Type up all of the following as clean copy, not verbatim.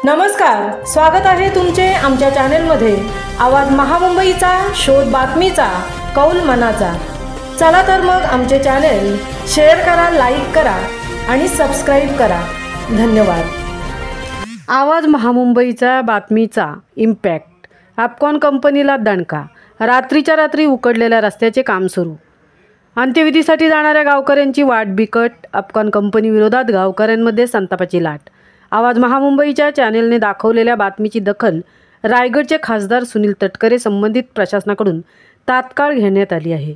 नमस्कार, स्वागत आहे तुमचे आमच्या चॅनेलमध्ये। आवाज महामुंबईचा, शोध बातमीचा, कौल मनाचा। चला तर मग आमचे चॅनेल शेअर करा, लाईक करा आणि सबस्क्राईब करा। धन्यवाद। आवाज महामुंबईचा बातमीचा इम्पॅक्ट। अपकॉन कंपनीला दणका, रात्रीच्या रात्री उकडलेल्या रस्त्याचे काम सुरू। अंत्यविधीसाठी जाणाऱ्या गावकऱ्यांची वाट बिकट। अपकॉन कंपनी विरोधात गावकऱ्यांमध्ये संतापाची लाट। आवाज महामुंबईच्या चॅनेलने दाखवलेल्या बातमीची दखल रायगडचे खासदार सुनील तटकरे संबंधित प्रशासनाकडून तात्काळ घेण्यात आली आहे।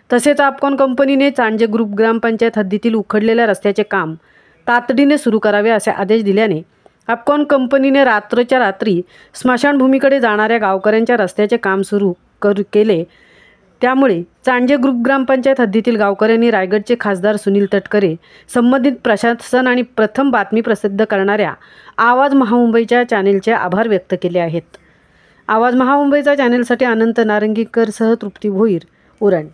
तसेच अपकॉन कंपनीने चांजे ग्रुप ग्रामपंचायत हद्दीतील उखडलेल्या रस्त्याचे काम तातडीने सुरू करावे असे आदेश दिल्याने अपकॉन कंपनीने रात्रच्या रात्री स्मशानभूमीकडे जाणाऱ्या गावकऱ्यांच्या रस्त्याचे काम सुरू केले। त्यामुळे चांजे ग्रुप ग्रामपंचायत हद्दीतील गावकऱ्यांनी रायगडचे खासदार सुनील तटकरे संबंधित प्रशासन आणि प्रथम बातमी प्रसिद्ध करणाऱ्या आवाज महामुंबईच्या चॅनेलचे आभार व्यक्त केले आहेत। आवाज महामुंबईचा चॅनेलसाठी अनंत नारंगीकर सह तृप्ती भोईर, उरण।